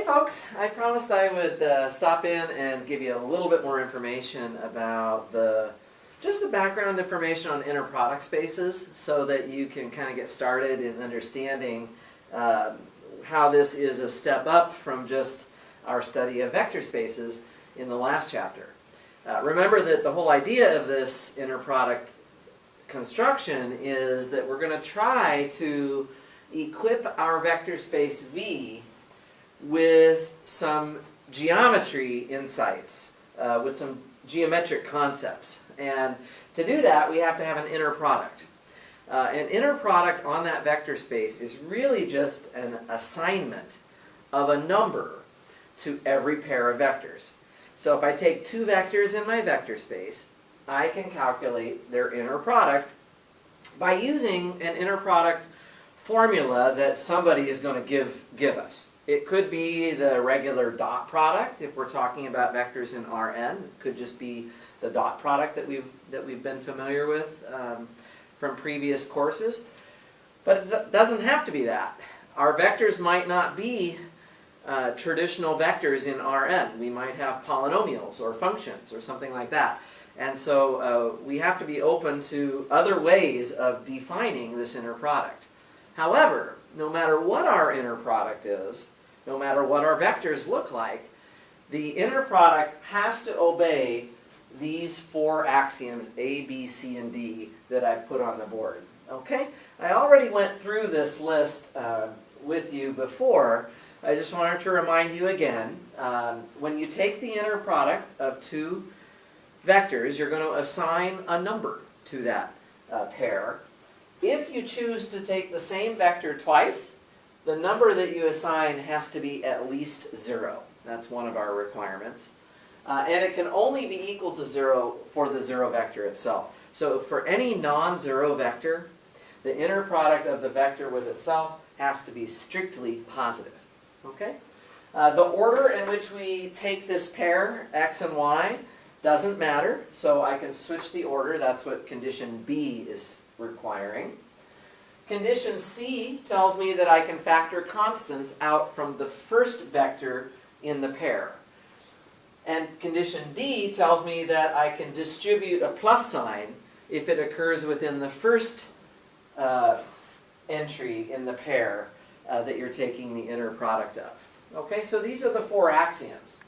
folks, I promised I would stop in and give you a little bit more information about just the background information on inner product spaces so that you can kind of get started in understanding how this is a step up from just our study of vector spaces in the last chapter. Remember that the whole idea of this inner product construction is that we're going to try to equip our vector space V with some geometry insights, with some geometric concepts. And to do that, we have to have an inner product. An inner product on that vector space is really just an assignment of a number to every pair of vectors. So if I take two vectors in my vector space, I can calculate their inner product by using an inner product formula that somebody is going to give us. It could be the regular dot product if we're talking about vectors in Rn. It could just be the dot product that we've been familiar with from previous courses. But it doesn't have to be that. Our vectors might not be traditional vectors in Rn. We might have polynomials or functions or something like that. And so we have to be open to other ways of defining this inner product. However, no matter what our inner product is, no matter what our vectors look like, the inner product has to obey these four axioms, A, B, C, and D, that I've put on the board. Okay? I already went through this list with you before. I just wanted to remind you again, when you take the inner product of two vectors, you're going to assign a number to that pair. If you choose to take the same vector twice, the number that you assign has to be at least 0. That's one of our requirements. And it can only be equal to 0 for the 0 vector itself. So for any non-zero vector, the inner product of the vector with itself has to be strictly positive. Okay? The order in which we take this pair, x and y, doesn't matter. So I can switch the order. That's what condition B is requiring. Condition C tells me that I can factor constants out from the first vector in the pair. And condition D tells me that I can distribute a plus sign if it occurs within the first entry in the pair that you're taking the inner product of. Okay, so these are the four axioms.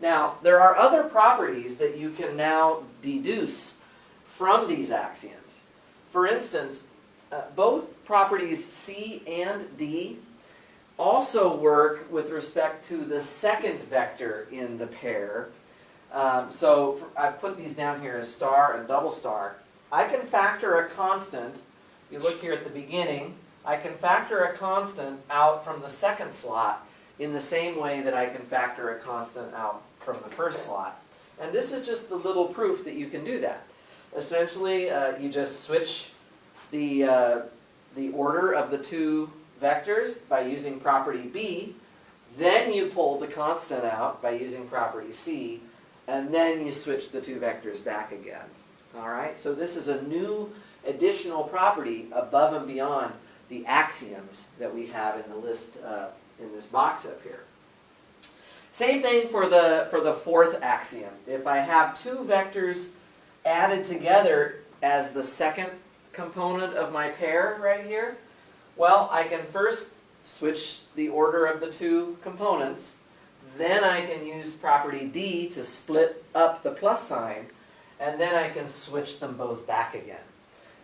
Now, there are other properties that you can now deduce from these axioms. For instance, both properties C and D also work with respect to the second vector in the pair. So I've put these down here as star and double star. I can factor a constant. You look here at the beginning. I can factor a constant out from the second slot in the same way that I can factor a constant out from the first slot. And this is just the little proof that you can do that. Essentially, you just switch the order of the two vectors by using property B, then you pull the constant out by using property C, and then you switch the two vectors back again. All right? So this is a new additional property above and beyond the axioms that we have in the list in this box up here. Same thing for the fourth axiom. If I have two vectors added together as the second component of my pair right here, well, I can first switch the order of the two components. Then I can use property D to split up the plus sign. And then I can switch them both back again.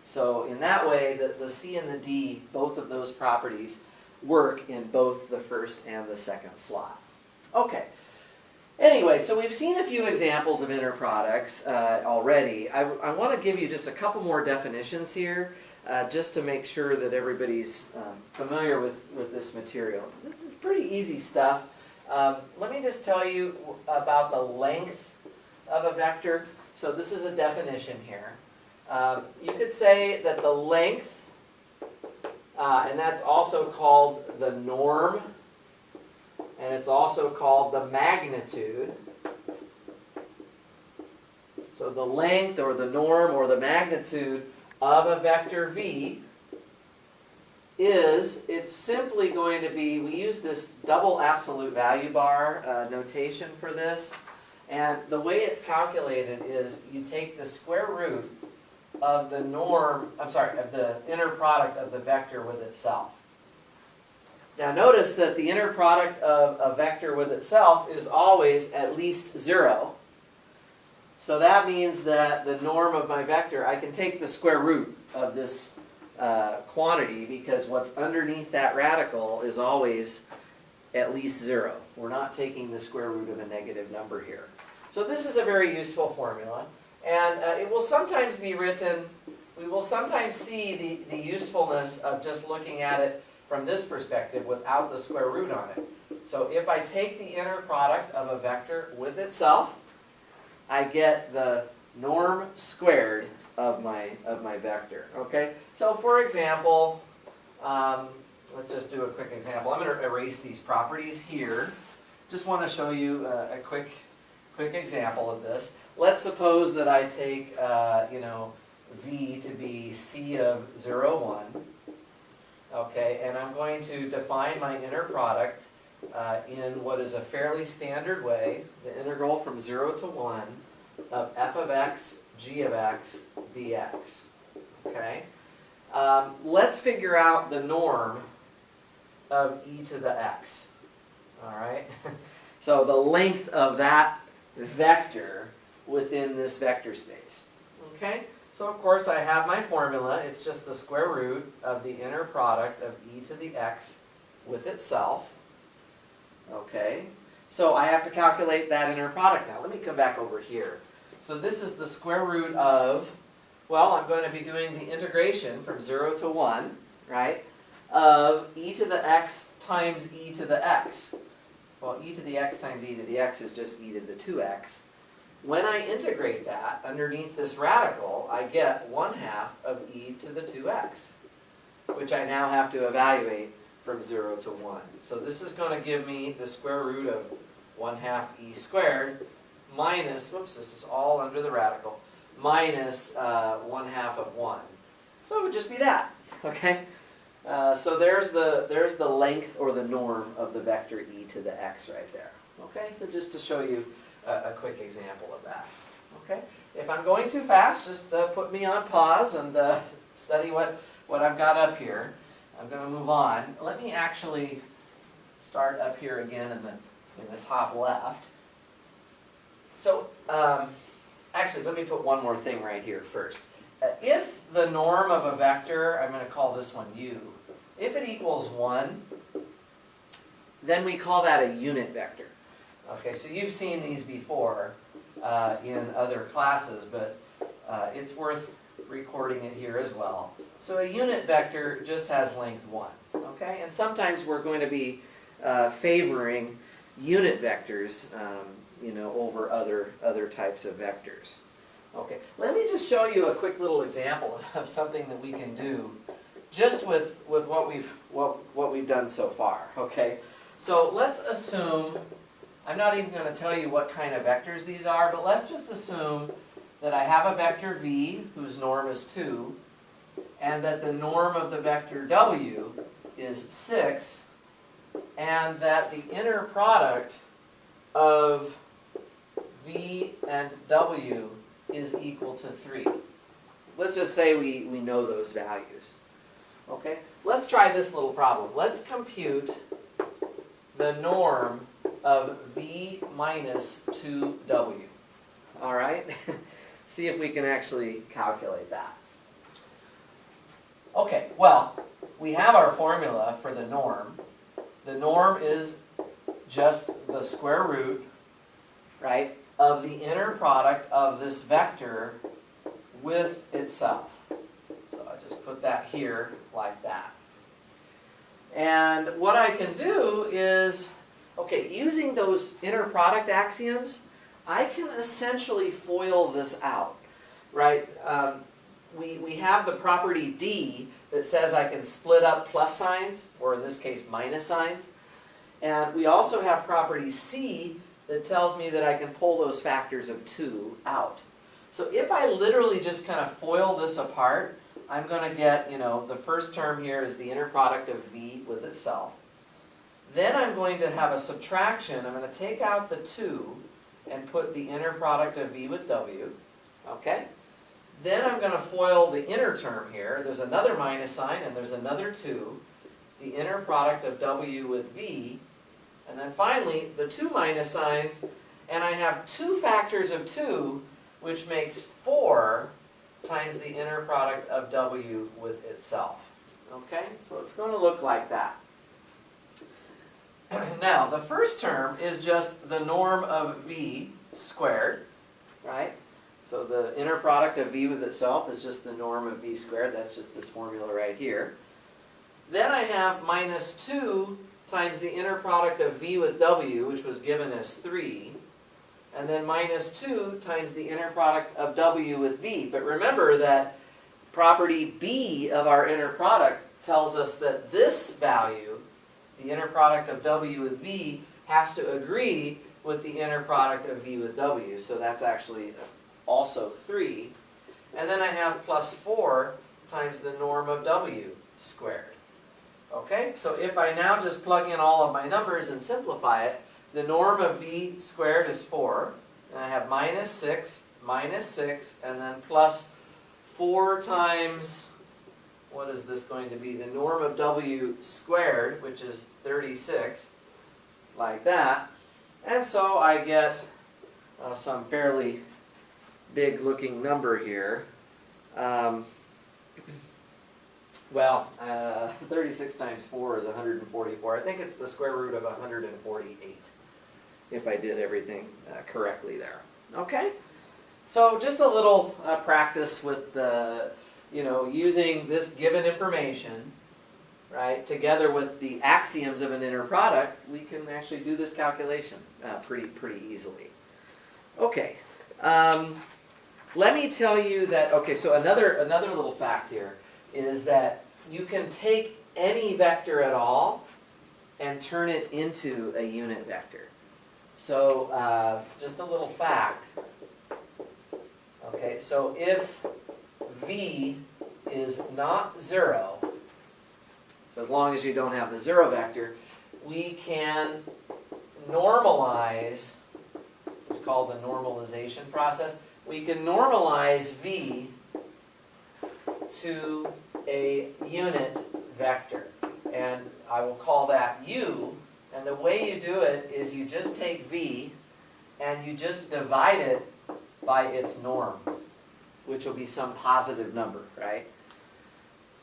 So in that way, the C and the D, both of those properties, work in both the first and the second slot. Okay. Anyway, so we've seen a few examples of inner products already. I want to give you just a couple more definitions here, just to make sure that everybody's familiar with this material. This is pretty easy stuff. Let me just tell you about the length of a vector. So this is a definition here. You could say that the length, and that's also called the norm, and it's also called the magnitude. So the length or the norm or the magnitude of a vector V is it's simply going to be, we use this double absolute value bar notation for this. And the way it's calculated is you take the square root of the norm, of the inner product of the vector with itself. Now notice that the inner product of a vector with itself is always at least 0. So that means that the norm of my vector, I can take the square root of this quantity because what's underneath that radical is always at least 0. We're not taking the square root of a negative number here. So this is a very useful formula. And it will sometimes be written, we will sometimes see the usefulness of just looking at it from this perspective without the square root on it. So if I take the inner product of a vector with itself, I get the norm squared of my vector. Okay? So for example, let's just do a quick example. I'm going to erase these properties here. Just want to show you a quick example of this. Let's suppose that I take v to be c of 0, 1. Okay, and I'm going to define my inner product in what is a fairly standard way, the integral from 0 to 1 of f of x, g of x, dx. Okay? Let's figure out the norm of e to the x. All right? So the length of that vector within this vector space. Okay? So of course I have my formula. It's just the square root of the inner product of e to the x with itself. Okay? So I have to calculate that inner product now. Let me come back over here. So this is the square root of, well, I'm going to be doing the integration from 0 to 1, right, of e to the x times e to the x. Well, e to the x times e to the x is just e to the 2x. When I integrate that underneath this radical, I get 1/2 of e to the 2x, which I now have to evaluate from 0 to 1. So this is going to give me the square root of 1/2 e squared minus, whoops, this is all under the radical, minus 1/2 of 1. So it would just be that, okay? So there's the length or the norm of the vector e to the x right there. Okay, so just to show you a quick example of that. Okay, if I'm going too fast, just put me on pause and study what I've got up here. I'm going to move on. Let me actually start up here again in the top left. So actually, let me put one more thing right here first. If the norm of a vector, I'm going to call this one u, if it equals 1, then we call that a unit vector. Okay, so you've seen these before in other classes, but it's worth recording it here as well. So a unit vector just has length 1. Okay, and sometimes we're going to be favoring unit vectors, over other types of vectors. Okay, let me just show you a quick little example of something that we can do just with what we've done so far. Okay, so let's assume, I'm not even going to tell you what kind of vectors these are, but let's just assume that I have a vector v whose norm is 2, and that the norm of the vector w is 6, and that the inner product of v and w is equal to 3. Let's just say we know those values. Okay, let's try this little problem. Let's compute the norm of v minus 2w. All right? See if we can actually calculate that. Okay, well, we have our formula for the norm. The norm is just the square root, right, of the inner product of this vector with itself. So I'll just put that here like that. And what I can do is, okay, using those inner product axioms, I can essentially FOIL this out, right? We have the property D that says I can split up plus signs, or in this case minus signs. And we also have property C that tells me that I can pull those factors of 2 out. So if I literally just kind of FOIL this apart, I'm going to get, the first term here is the inner product of v with itself. Then I'm going to have a subtraction. I'm going to take out the 2 and put the inner product of v with w. Okay? Then I'm going to FOIL the inner term here. There's another minus sign and there's another 2. The inner product of w with v. And then finally, the 2 minus signs. And I have 2 factors of 2, which makes 4 times the inner product of w with itself. Okay? So it's going to look like that. Now, the first term is just the norm of v squared, right? So the inner product of v with itself is just the norm of v squared. That's just this formula right here. Then I have minus 2 times the inner product of v with w, which was given as 3. And then minus 2 times the inner product of w with v. But remember that property b of our inner product tells us that this value, the inner product of w with v, has to agree with the inner product of v with w. So that's actually also 3. And then I have plus 4 times the norm of w squared. Okay, so if I now just plug in all of my numbers and simplify it, the norm of v squared is 4. And I have minus 6, and then plus 4 times, what is this going to be? The norm of w squared, which is 36, like that. And so I get some fairly big looking number here. 36 times 4 is 144. I think it's the square root of 148, if I did everything correctly there. Okay? So just a little practice with the, using this given information, right, together with the axioms of an inner product, we can actually do this calculation pretty easily. Okay. Let me tell you that, okay, so another little fact here is that you can take any vector at all and turn it into a unit vector. So just a little fact. Okay, so if v is not 0, so as long as you don't have the 0 vector, we can normalize, it's called the normalization process, we can normalize v to a unit vector. And I will call that u. And the way you do it is you just take v and you just divide it by its norm, which will be some positive number, right?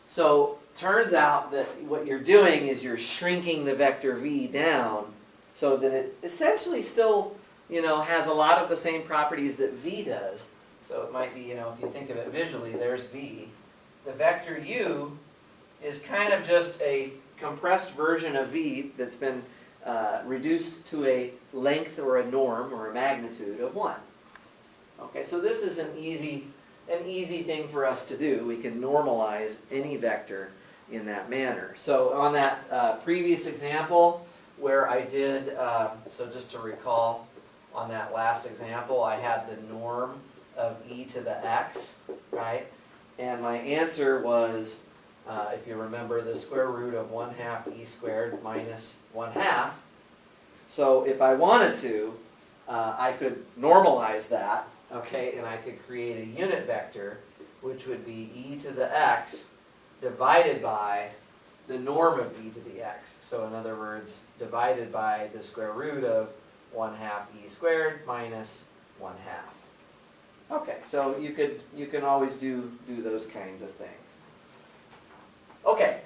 So turns out that what you're doing is you're shrinking the vector v down so that it essentially still, has a lot of the same properties that v does. So it might be, if you think of it visually, there's v. The vector u is kind of just a compressed version of v that's been reduced to a length or a norm or a magnitude of 1. Okay, so this is an easy thing for us to do. We can normalize any vector in that manner. So on that previous example where I did, so just to recall, on that last example, I had the norm of e to the x, right? And my answer was, if you remember, the square root of 1/2 e squared minus 1/2. So if I wanted to, I could normalize that, okay, and I could create a unit vector, which would be e to the x divided by the norm of e to the x. So in other words, divided by the square root of 1/2 e squared minus 1/2. Okay, so you can always do those kinds of things. Okay,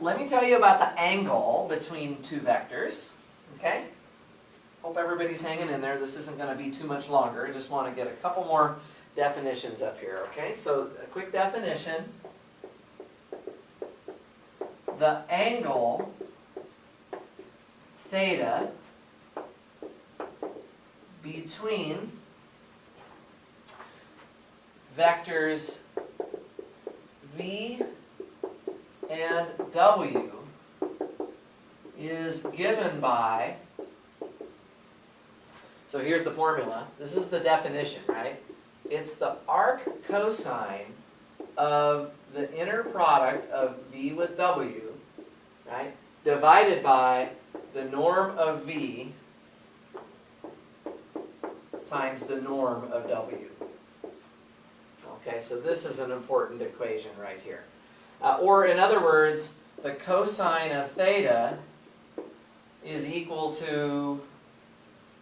let me tell you about the angle between two vectors. Okay, hope everybody's hanging in there. This isn't going to be too much longer. I just want to get a couple more definitions up here. Okay, so a quick definition: the angle theta between vectors v and w is given by, so here's the formula. This is the definition, right? It's the arc cosine of the inner product of V with W, right, divided by the norm of V times the norm of W. Okay, so this is an important equation right here. Or in other words, the cosine of theta is equal to,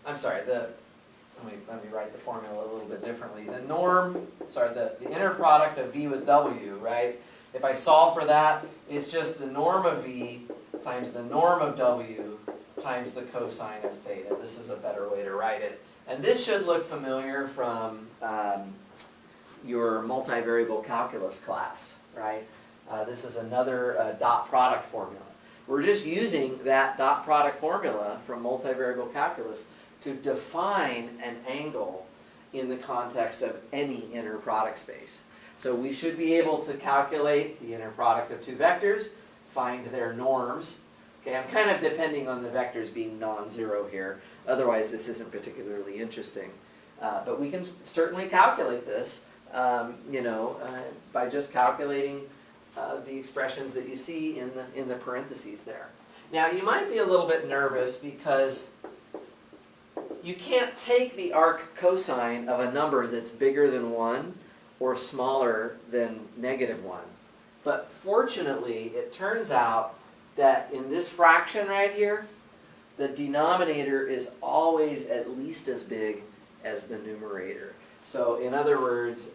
let me write the formula a little bit differently. The norm, the inner product of V with W, right? If I solve for that, it's just the norm of V times the norm of W times the cosine of theta. This is a better way to write it. And this should look familiar from your multivariable calculus class, right? This is another dot product formula. We're just using that dot product formula from multivariable calculus to define an angle in the context of any inner product space. So we should be able to calculate the inner product of two vectors, find their norms. Okay, I'm kind of depending on the vectors being non-zero here. Otherwise, this isn't particularly interesting. But we can certainly calculate this, by just calculating the expressions that you see in the parentheses there. Now, you might be a little bit nervous because you can't take the arc cosine of a number that's bigger than 1 or smaller than -1. But fortunately, it turns out that in this fraction right here, the denominator is always at least as big as the numerator. So in other words,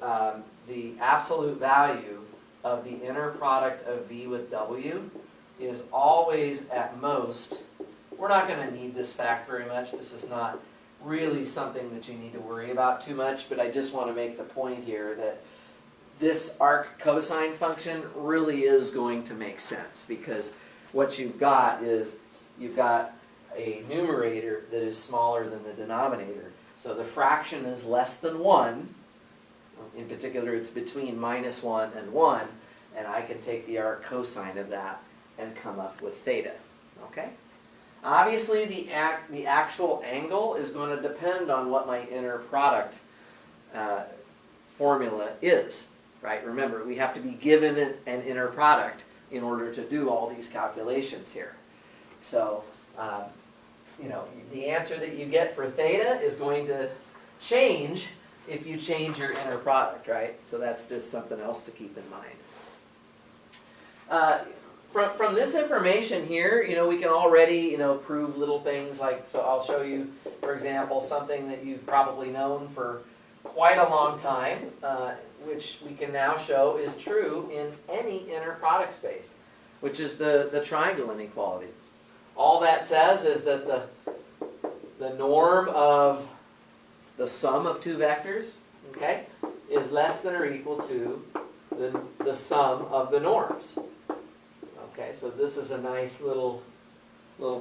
the absolute value of the inner product of V with W is always at most, we're not going to need this fact very much. This is not really something that you need to worry about too much, but I just want to make the point here that this arc cosine function really is going to make sense, because what you've got is you've got a numerator that is smaller than the denominator. So the fraction is less than 1. In particular, it's between -1 and 1, and I can take the arc cosine of that and come up with theta. Okay? Obviously, the actual angle is going to depend on what my inner product formula is. Right? Remember, we have to be given an inner product in order to do all these calculations here. So, the answer that you get for theta is going to change if you change your inner product, right? So that's just something else to keep in mind. From this information here, we can already, prove little things like, so I'll show you, for example, something that you've probably known for quite a long time, which we can now show is true in any inner product space, which is the triangle inequality. All that says is that the norm of the sum of two vectors, okay, is less than or equal to the sum of the norms. Okay, so this is a nice little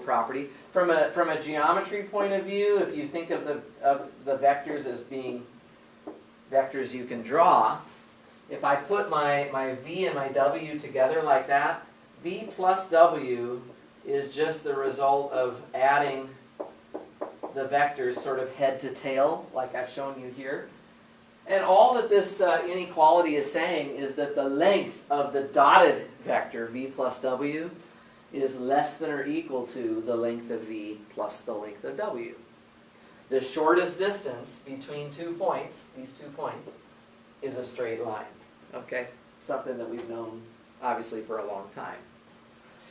property. From a geometry point of view, if you think of the vectors as being vectors you can draw, if I put my V and my W together like that, V plus W is just the result of adding the vectors sort of head to tail, like I've shown you here. And all that this inequality is saying is that the length of the dotted vector, V plus W, is less than or equal to the length of V plus the length of W. The shortest distance between 2 points, these 2 points, is a straight line. Okay? Something that we've known, obviously, for a long time.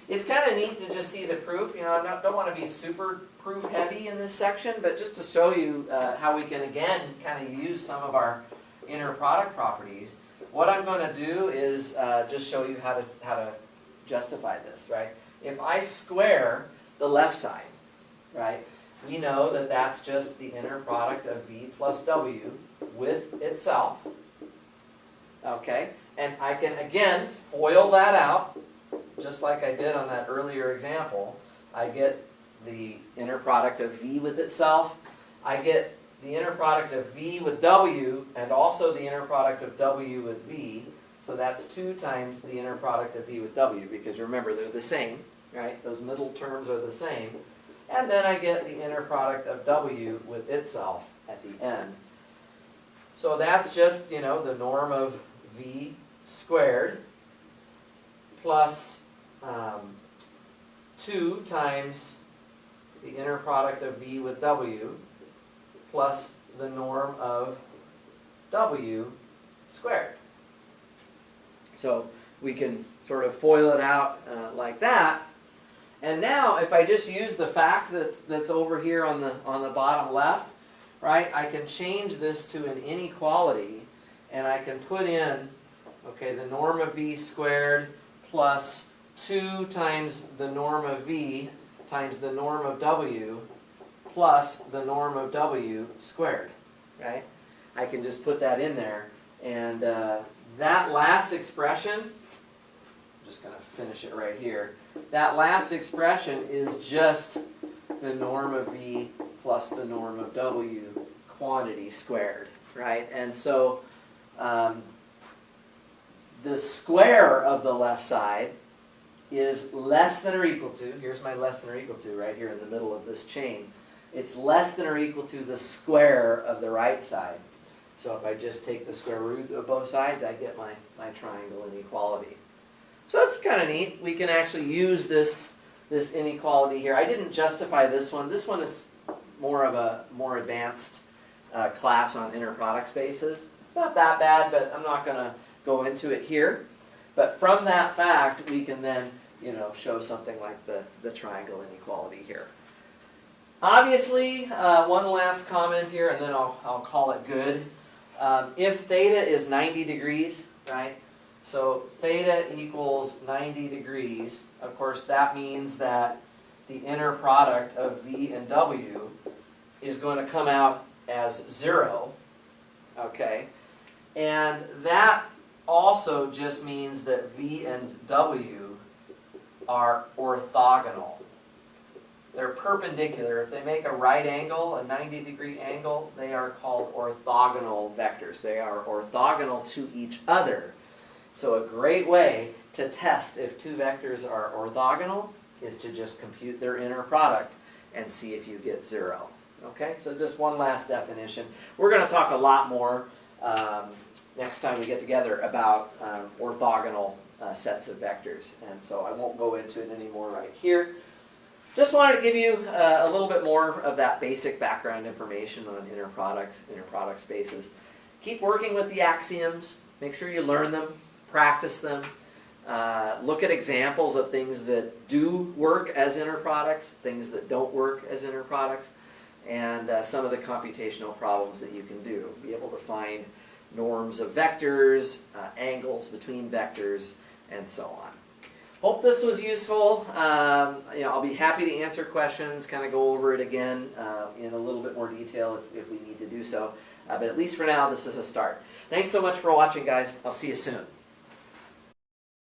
It's kind of neat to just see the proof. I don't want to be super proof heavy in this section, but just to show you how we can, again, kind of use some of our inner product properties. What I'm going to do is just show you how to justify this, right? If I square the left side, right, we know that that's just the inner product of V plus W with itself. Okay? And I can, again, FOIL that out, just like I did on that earlier example. I get the inner product of V with itself. I get the inner product of V with W, and also the inner product of W with V. So that's 2 times the inner product of V with W, because remember, they're the same, right? Those middle terms are the same. And then I get the inner product of W with itself at the end. So that's just, the norm of V squared plus 2 times the inner product of v with w plus the norm of w squared. So we can sort of FOIL it out like that. And now if I just use the fact that's over here on the bottom left, right, I can change this to an inequality, and I can put in, okay, the norm of v squared plus 2 times the norm of v times the norm of w plus the norm of w squared, right? I can just put that in there, and that last expression, I'm just going to finish it right here, that last expression is just the norm of v plus the norm of w quantity squared, right? And so the square of the left side is less than or equal to, here's my less than or equal to right here in the middle of this chain, it's less than or equal to the square of the right side. So if I just take the square root of both sides, I get my triangle inequality. So that's kind of neat. We can actually use this inequality here. I didn't justify this one. This one is more of a more advanced class on inner product spaces. It's not that bad, but I'm not going to go into it here. But from that fact, we can then, show something like the triangle inequality here. Obviously, one last comment here, and then I'll call it good. If theta is 90 degrees, right? So theta equals 90 degrees. Of course, that means that the inner product of v and w is going to come out as 0. Okay? And that also just means that v and w are orthogonal. They're perpendicular. If they make a right angle, a 90-degree angle, they are called orthogonal vectors. They are orthogonal to each other. So a great way to test if two vectors are orthogonal is to just compute their inner product and see if you get 0. Okay, so just one last definition. We're going to talk a lot more next time we get together about orthogonal sets of vectors. And so I won't go into it anymore right here. Just wanted to give you a little bit more of that basic background information on inner products, inner product spaces. Keep working with the axioms. Make sure you learn them, practice them. Look at examples of things that do work as inner products, things that don't work as inner products, and some of the computational problems that you can do. Be able to find norms of vectors, angles between vectors, and so on. Hope this was useful. I'll be happy to answer questions, kind of go over it again in a little bit more detail if we need to do so. But at least for now, this is a start. Thanks so much for watching, guys. I'll see you soon.